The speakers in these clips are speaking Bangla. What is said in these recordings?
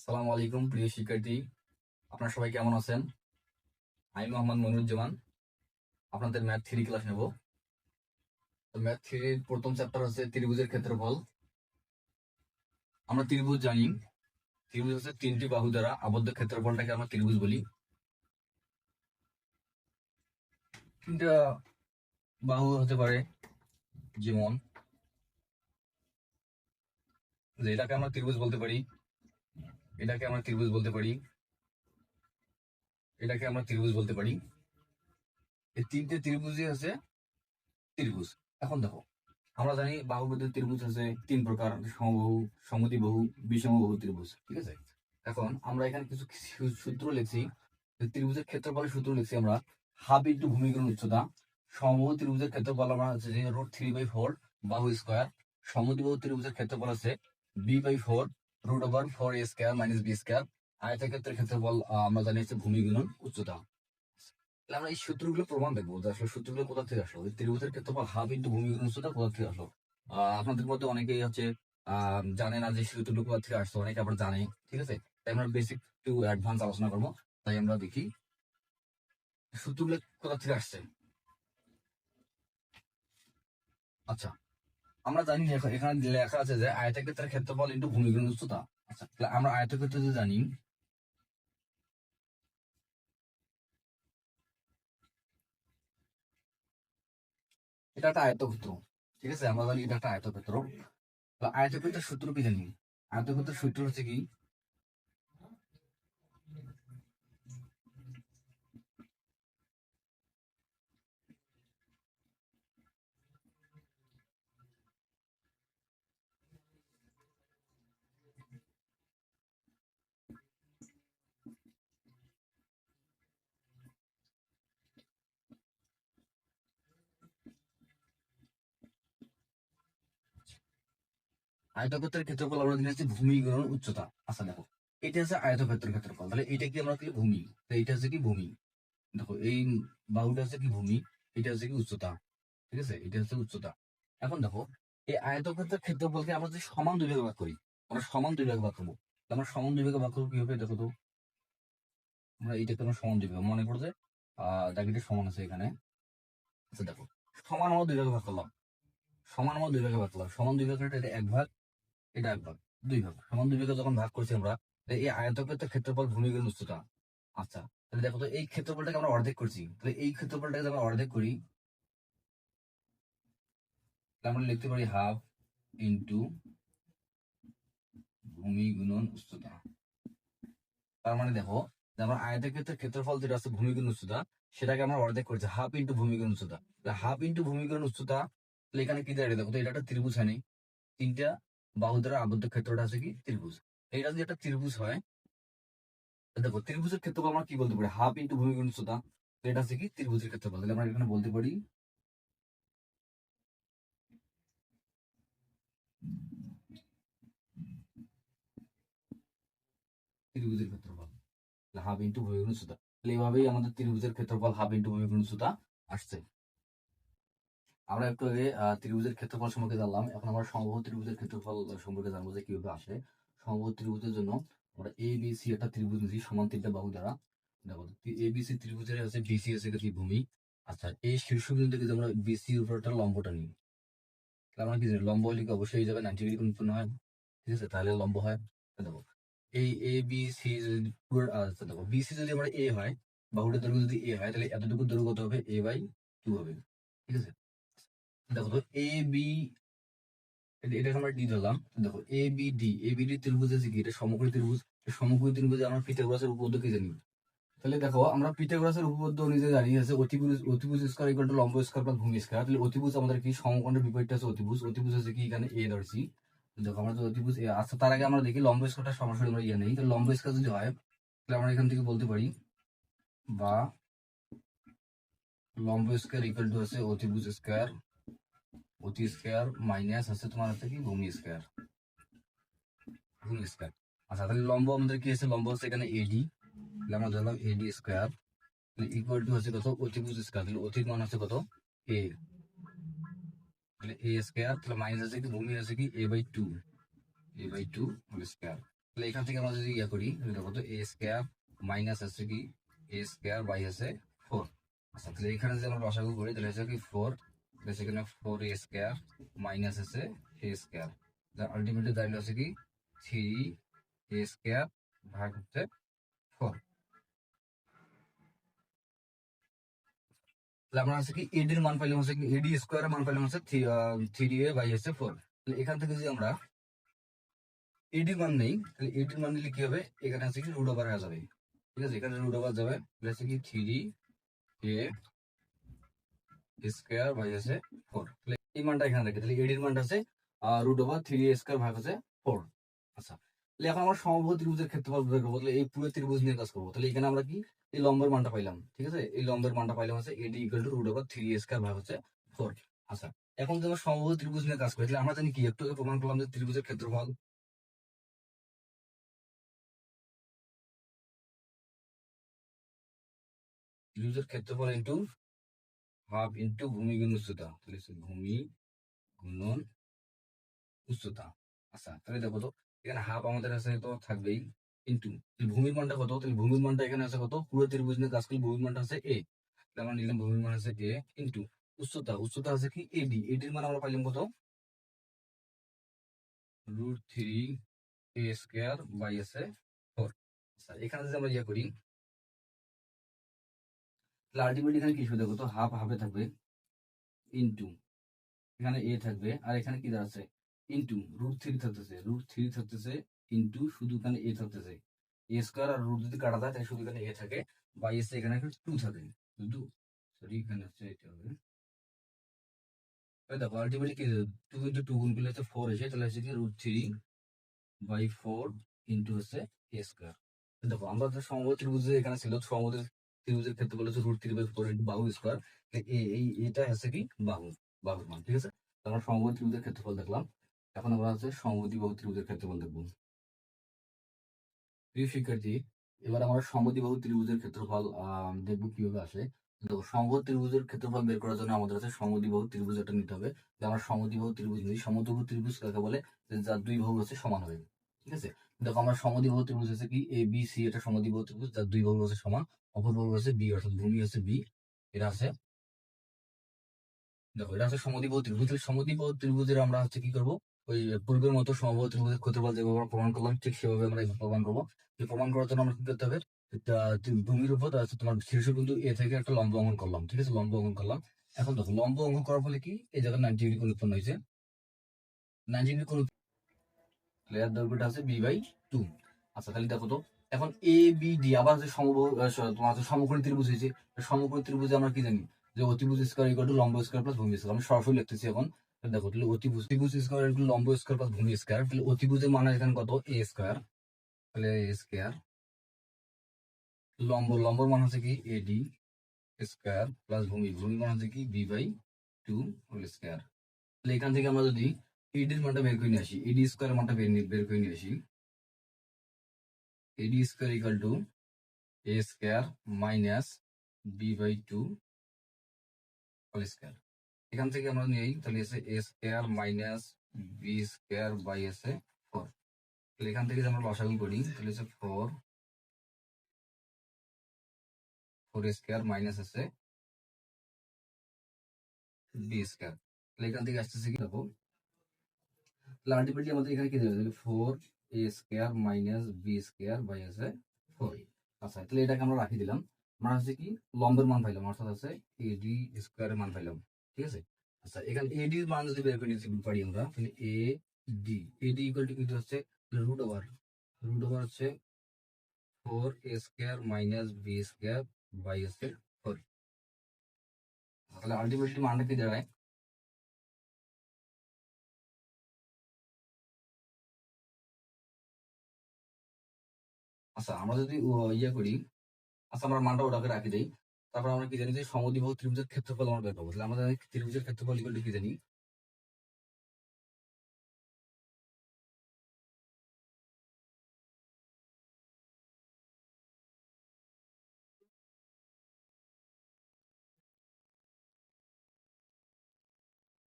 আসসালামু আলাইকুম প্রিয় শিক্ষার্থী, আপনারা সবাই কেমন আছেন? আমি মোহাম্মদ মনিরুজ্জামান আপনাদের ম্যাথ 3 ক্লাস নেব। তো ম্যাথ 3 এর প্রথম চ্যাপ্টার হচ্ছে ত্রিভুজের ক্ষেত্রফল। আমরা ত্রিভুজ জানি, ত্রিভুজ হচ্ছে তিনটি বাহু দ্বারা আবদ্ধ ক্ষেত্রফলটাকে আমরা ত্রিভুজ বলি। তিনটা বাহু হতে পারে, যেমন এটাকে আমরা ত্রিভুজ বলতে পারি, এটাকে আমরা ত্রিভুজ বলতে পারি, এটাকে আমরা ত্রিভুজ বলতে পারি। এই তিনটে ত্রিভুজই হচ্ছে ত্রিভুজ। এখন দেখো, আমরা জানি বাহুবদ্ধ ত্রিভুজ আছে তিন প্রকার: সমবাহু, সমদ্বিবাহু, বিষমবাহু ত্রিভুজ। ঠিক আছে, এখন আমরা এখানে কিছু সূত্র লিখছি। ত্রিভুজের ক্ষেত্রফলের সূত্র লিখছি আমরা হাফ ইন্টু ভূমি গুণ উচ্চতা। সমবাহু ত্রিভুজের ক্ষেত্রফল আমরা হচ্ছে যে √3/4 বাহু স্কোয়ার। সমদ্বিবাহু ত্রিভুজের ক্ষেত্রফল আছে b/4 √4a² - b²। আয়তক্ষেত্রের ক্ষেত্রফল আমরা জানি হচ্ছে ভূমি গুণন উচ্চতা। তাহলে আমরা এই সূত্রগুলো প্রমাণ দেখবো যে আসলে সূত্রগুলো কোথা থেকে আসলো। এই ত্রিভুজের ক্ষেত্রফল হাফ ইন্টু ভূমি গুণ উচ্চতা কোথা থেকে আসলো। আপনাদের মধ্যে অনেকেই হচ্ছে জানে না যে সূত্রগুলো কোথা থেকে আসলো, অনেকে আবার জানে। ঠিক আছে, তাই আমরা বেসিক টু অ্যাডভান্স আলোচনা করবো। তাই আমরা দেখি সূত্রগুলো কোথা থেকে আসছে। আচ্ছা, আমরা জানি এখানে লেখা আছে যে আয়তক্ষেত্রের ক্ষেত্রফল ইন্টু ভূমি গুণ উচ্চতা। আচ্ছা, তাহলে আমরা আয়তক্ষেত্র যে জানি, এটা একটা আয়তক্ষেত্র। ঠিক আছে, আমরা জানি এটা একটা আয়তক্ষেত্র। আয়তক্ষেত্রের সূত্র কি জানি? আয়তক্ষেত্রের সূত্র হচ্ছে কি, আয়তক্ষেত্রের ক্ষেত্রফল আমরা জানি ভূমি গুণন উচ্চতা। আচ্ছা দেখো, এটা হচ্ছে আয়তক্ষেত্রের ক্ষেত্রফল, তাহলে এটা কি আমরা কি ভূমি, তো এটা হচ্ছে কি ভূমি। দেখো এই বাহুটা হচ্ছে কি ভূমি, এটা হচ্ছে কি উচ্চতা। ঠিক আছে, এটা হচ্ছে উচ্চতা। এখন দেখো, এই আয়তক্ষেত্রের ক্ষেত্রফলকে আমরা যদি সমান দুই ভাগে ভাগ করি, আমরা সমান দুই ভাগে ভাগ করবো। আমরা সমান দুই ভাগে ভাগ করবো কিভাবে দেখো তো। আমরা এইটাকে আমরা সমান দুই ভাগে মনে করো যে দাগিটা সমান আছে এখানে। আচ্ছা দেখো, সমান আমরা দুই ভাগে ভাগ করলাম, সমান আমরা দুই ভাগে ভাগ করলাম, সমান দুই ভাগে এটা এক ভাগ, এটা এক ভাগ, দুই ভাগ। সমান দুই ভাগে যখন ভাগ করছি আমরা, এই আয়তক্ষেত্রের ক্ষেত্রফল ভূমি গুণ উচ্চতা। আচ্ছা, তাহলে দেখো তো এই ক্ষেত্রফলটাকে আমরা অর্ধেক করছি, তাহলে এই ক্ষেত্রফলটাকে যদি আমরা অর্ধেক করি, তাহলে আমরা লিখতে পারি হাফ ইন্টু ভূমি গুণন উচ্চতা। তার মানে দেখো, যে আমরা আয়তক্ষেত্রের ক্ষেত্রফল যেটা আছে ভূমি গুণ উচ্চতা, সেটাকে আমরা অর্ধেক করছি হাফ ইন্টু ভূমি গুণ উচ্চতা। হাফ ইন্টু ভূমি গুণ উচ্চতা, তাহলে এখানে কি দাঁড়িয়ে দেখো তো, এটা একটা ত্রিভুজ হয় নাই? তিনটা বাহু দ্বারা আবদ্ধ ক্ষেত্রটা আছে কি ত্রিভুজ। এটা যদি একটা ত্রিভুজ হয়, দেখো ত্রিভুজের ক্ষেত্রফল আমরা কি বলতে পারি, হাফ ইন্টু ভূমি গুণ উচ্চতা। তো এটা আছে কি ত্রিভুজের ক্ষেত্রফল, তাহলে আমরা এখানে বলতে পারি ত্রিভুজের ক্ষেত্রফল হাফ ইন্টু ভূমি গুণ উচ্চতা। তাহলে এইভাবেই আমাদের ত্রিভুজের ক্ষেত্রফল হাফ ইন্টু ভূমি গুণ উচ্চতা আসছে। আমরা একটু আগে ত্রিভুজের ক্ষেত্রফল সম্পর্কে জানলাম, এখন আমরা সমবাহু ত্রিভুজের ক্ষেত্রফল সম্পর্কে জানবো যে কিভাবে আসে। সমবাহু ত্রিভুজের জন্য আমরা এ বি সি একটা ত্রিভুজ নিচ্ছি সমান তিনটা বাহু দ্বারা। দেখো এ বি সি ত্রিভুজের আছে বিসি আছে কি ভূমি। আচ্ছা, এই শীর্ষবিন্দু থেকে যদি আমরা বিসি উপর একটা লম্বটা নিই, তাহলে আমরা কি জানি লম্ব হলে কি অবশ্যই এই জায়গায় 90 ডিগ্রি কোণ উৎপন্ন হয়। ঠিক আছে, তাহলে লম্ব হয়। দেখো এই এ বি সি যদি পুরো, আচ্ছা দেখো বিসি যদি আমরা এ হয়, বাহুটার দৈর্ঘ্য যদি এ হয়, তাহলে এতটুকু দৈর্ঘ্য কত হবে, a/2 হবে। ঠিক আছে, দেখো তো এ বি, এটাকে আমরা ডি ধরলাম। দেখো এ বি ডি ত্রিভুজ আছে কি, এটা সমকোণী ত্রিভুজ। সমকোণী ত্রিভুজে আমরা পিথাগোরাসের উপপাদ্য কি জানি। তাহলে দেখো আমরা পিথাগোরাসের উপপাদ্য অনুযায়ী জানি আছে অতিভুজ, অতিভুজ স্কয়ার ইকুয়াল টু লম্ব স্কয়ার প্লাস ভূমি স্কয়ার। তাহলে অতিভুজ আমাদের কি, সমকোণের বিপরীতটা আছে অতিভুজ। অতিভুজ আছে কি এখানে এ ধরছি। দেখো আমরা তো অতিভুজ আচ্ছা, তার আগে আমরা দেখি লম্ব স্কয়ারটা সরাসরি আমরা নেই। তাহলে লম্ব স্কয়ার যদি হয়, তাহলে আমরা এখান থেকে বলতে পারি বা লম্ব স্কয়ার ইকুয়াল টু আছে অতিভুজ স্কয়ার, অতি স্কয়ার মাইনাস আছে তোমার হচ্ছে কি ভূমি স্কয়ার, ভূমি স্কয়ার। আচ্ছা, তাহলে লম্ব আমাদের কি আছে, লম্ব হচ্ছে এখানে এডি, তাহলে আমরা ধরলাম এডি স্কয়ার ইকুয়াল টু হচ্ছে কত, অতিভুজ স্কয়ার। তাহলে অতির মান হচ্ছে কত, এ, তাহলে এ স্কয়ার, তাহলে মাইনাস আছে কি ভূমি আছে কি a/2, a/2 হোল স্কয়ার। তাহলে এখান থেকে আমরা যদি ইয়া করি দেখো তো এ স্কোয়ার মাইনাস আছে কি এ স্কোয়ার বাই আছে 4। আচ্ছা তাহলে এখানে যদি আমরা লসাগু করি তাহলে হচ্ছে কি 4, সেখানে 4 এ স্কোয়ার মাইনাস আছে এ স্কোয়ার, আলটিমেটলি দাঁড়িয়ে আছে কি 3 এ স্কোয়ার ভাগ হচ্ছে 4। তাহলে আমরা হচ্ছে কি এডি এর মান পাইলাম হচ্ছে কি এডি স্কোয়ার এর মান পাইলাম হচ্ছে 3a বাই হচ্ছে 4। তাহলে এখান থেকে যদি আমরা এডির মান নেই তাহলে এডির মান নিলে কি হবে, এখানে আছে কি রুট ওভার হয়ে যাবে। ঠিক আছে, এখানে রুট ওভার যাবে, তাহলে আছে কি 3a স্কোয়ার বাই আছে 4। তাহলে এই মানটা এখানে রাখি, তাহলে এডির মানটা আছে রুট ওভার 3a স্কোয়ার ভাগ আছে 4। আচ্ছা তাহলে এখন আমরা সমবাহু ত্রিভুজের ক্ষেত্রফল বের করবো, তাহলে এই পুরো ত্রিভুজ নিয়ে কাজ করবো। তাহলে এখানে আমরা কি এই লম্বের মানটা পাইলাম, ঠিক আছে, এই লম্বের মানটা পাইলাম হচ্ছে AD equal to root over 3a square ভাগ হচ্ছে 4। আচ্ছা এখন যদি আমরা সমবাহু ত্রিভুজ নিয়ে কাজ করি তাহলে আমরা জানি কি একটু আগে প্রমাণ করলাম যে ত্রিভুজের ক্ষেত্রফল ইন্টু হাফ ইন্টু ভূমি গুণ উচ্চতা, তাহলে ভূমি গুণন উচ্চতা। আচ্ছা তাহলে দেখো তো এখানে হাফ আমাদের আছে তো থাকবেই, ইন্টু ভূমির মানটা কত, তাহলে ভূমির মানটা এখানে আছে কত, পুরো ত্রিভুজ নিয়ে কাজ করলে ভূমির মানটা আছে এ, তাহলে আমরা নিলাম ভূমির মান আছে এ, ইন্টু উচ্চতা আছে কি এডি, এডির মান আমরা পাইলাম কত √3a স্কোয়ার বাই আছে 4। আচ্ছা এখানে যদি আমরা ইয়ে করি তাহলে আলটিমেটলি এখানে কি শুধু কত হাফ হাফে থাকবে, ইন্টু এখানে এ থাকবে আর এখানে কি দাঁড়াচ্ছে ইন্টু √3 থাকতেছে ইন্টু শুধু এখানে এ থাকতেছে, এ স্কোয়ার আর রুট যদি কাটা যায় তাহলে শুধু এখানে এ থাকে, বাই এসে এখানে 2 থাকে শুধু, সরি এখানে হচ্ছে এটা হবে। দেখো আলটিমেটলি কি 2 ইন্টু 2 গুণ করলে হচ্ছে 4 এসে, তাহলে হচ্ছে কি √3/4 ইন্টু হচ্ছে এ স্কোয়ার। দেখো আমরা যে সমবাহু ত্রিভুজ এখানে ছিল, সমবাহু ত্রিভুজের ক্ষেত্রে বলেছে √3/4 ইন্টু বাহু স্কোয়ার, এটা হচ্ছে কি বাহুর মান, ঠিক আছে। আমরা সমবাহু ত্রিভুজের ক্ষেত্রফল দেখলাম, এখন আমরা হচ্ছে সমদ্বিবাহু ত্রিভুজের ক্ষেত্রফল দেখবো। প্রিয় শিক্ষার্থী, এবার আমরা সমদ্বিবাহু ত্রিভুজের ক্ষেত্রফল দেখবো কিভাবে আসে। তো সমবাহু ত্রিভুজের ক্ষেত্রফল বের করার জন্য আমাদের কাছে সমদ্বিবাহু ত্রিভুজ একটা নিতে হবে। যে আমরা সমদ্বিবাহু ত্রিভুজ নিই, সমদ্বিবাহু ত্রিভুজ কাকে বলে, যে যার দুই বাহু হচ্ছে সমান হবে, ঠিক আছে। দেখো আমরা সমদ্বিবাহু ত্রিভুজ হচ্ছে কি এ বি সি, এটা সমদ্বিবাহু ত্রিভুজ যার দুই বাহু হচ্ছে সমান, অপর বাহু হচ্ছে বি, অর্থাৎ ভূমি হচ্ছে বি, এটা আছে। দেখো এটা হচ্ছে সমদ্বিবাহু ত্রিভুজ, সমদ্বিবাহু ত্রিভুজের আমরা হচ্ছে কি করবো, ওই পূর্বের মতো সমবাহু ত্রিভুজের ক্ষেত্রফল যেভাবে আমরা প্রমাণ করলাম ঠিক সেভাবে আমরা এখানে প্রমাণ করবো। যে প্রমাণ করার জন্য আমরা কি করতে হবে, ভূমির উপর তোমার শীর্ষবিন্দু এ থেকে একটা লম্ব অঙ্কন করলাম, ঠিক আছে, লম্ব অঙ্কন করলাম। এখন দেখো লম্ব অঙ্কন করার ফলে কি এই জায়গায় 90 ডিগ্রি কোণ উৎপন্ন হয়েছে, 90 ডিগ্রি কোণ, এর দৈর্ঘ্যটা আছে b/2। আচ্ছা তাহলে দেখো তো এখন এ বি ডি আবার যে সমবাহু তোমার হচ্ছে সমকোণী ত্রিভুজ হয়েছে, সমকোণী ত্রিভুজে আমরা কি জানি যে অতিভুজ স্কয়ার ইকুয়াল টু লম্ব স্কয়ার প্লাস ভূমি স্কয়ার, আমি সরাসরি লিখতেছি এখন। তাহলে দেখো তাহলে অতিভুজ স্কয়ার ইকুয়াল লম্ব স্কয়ার প্লাস ভূমি স্কয়ার, তাহলে অতিভুজের মান এখানে কত এ স্কয়ার, তাহলে এ স্কয়ার, লম্বর মান হচ্ছে কি এডি স্কয়ার প্লাস ভূমির মান হচ্ছে কি b/2 হোল স্কয়ার। তাহলে এখান থেকে আমরা যদি এডির মানটা বের করে নিয়ে আসি, এডি স্কয়ার মানটা বের করে নিয়ে আসি, AD square equal to A square minus b/2 whole square. এখান থেকে আমরা নিই তাহলে এসে A square minus B square by এসে 4। তাহলে এখান থেকে যদি আমরা লসাগু করি তাহলে হচ্ছে 4 স্কয়ার মাইনাস আছে বি স্কয়ার, তাহলে এখান থেকে আসতেছে কি দেখো, তাহলে আলটিমেটলি আমাদের এখানে কি দেবে, তাহলে 4 a square minus B square by আছে 4। আচ্ছা তাহলে এটাকে আমরা রাখি দিলাম, আমরা হচ্ছে কি লম্বের মান পাইলাম, অর্থাৎ আছে এডি স্কয়ারের মান পাইলাম, ঠিক আছে। আচ্ছা এখানে এডি এর মান যদি বের করে নিতে পারি আমরা, তাহলে এডি ইকুয়াল টু কি হচ্ছে রুট ওভার হচ্ছে 4 a square minus B square by আছে 4। তাহলে আলটিমেটলি মানটা কি দাঁড়ায়, আচ্ছা আমরা যদি ইয়ে করি, আচ্ছা আমরা মানটা ওটাকে রাখি দেই, তারপর আমরা কি জানি যে সমদ্বিবাহু ত্রিভুজের ক্ষেত্রফল আমরা বের করবো, তাহলে আমরা জানি ত্রিভুজের ক্ষেত্রফল ইকুয়াল টু কি জানি,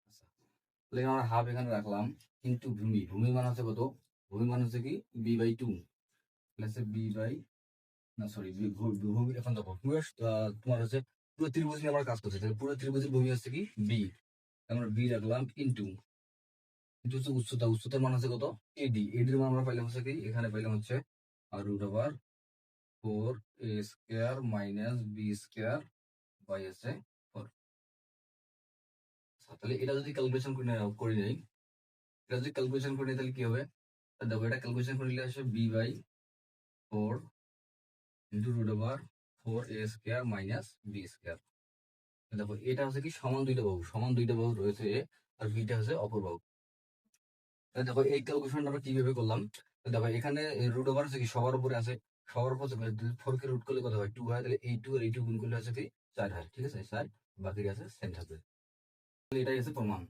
আচ্ছা তাহলে আমরা হাফ এখানে রাখলাম, কিন্তু ভূমির মান হচ্ছে কত ভূমি মান হচ্ছে কি b/2, প্লাস b/, না সরি, ভূমি এখন দেখো তোমার হচ্ছে পুরো ত্রিভুজ নিয়ে আমরা কাজ করছি, তাহলে পুরো ত্রিভুজের ভূমি হচ্ছে কি বি, আমরা বি রাখলাম ইন্টু কিন্তু হচ্ছে উচ্চতার মান হচ্ছে কত এডি, এডির মান আমরা পাইলাম হচ্ছে কি এখানে পাইলাম হচ্ছে √4a² মাইনাস b² বাই আছে 4। তাহলে এটা যদি ক্যালকুলেশন করে নেই, তাহলে কি হবে, দেখো এটা ক্যালকুলেশন করে নিলে আসে b/4 into √4a² minus b²। দেখো এটা হচ্ছে কি সমান দুইটা বাহু রয়েছে এ, আর বিটা হচ্ছে অপর বাহু। দেখো এই ক্যালকুলেশনটা আমরা কিভাবে করলাম, দেখো এখানে √ওভার হচ্ছে কি সবার উপরে আছে, সবার উপর 4 কে রুট করলে কত হয় 2 হয়, তাহলে এই 2 আর এই 2 গুণ করলে হচ্ছে কি 4 হয়, ঠিক আছে 4, বাকি আছে সেম থাকবে। এটাই হচ্ছে প্রমাণ।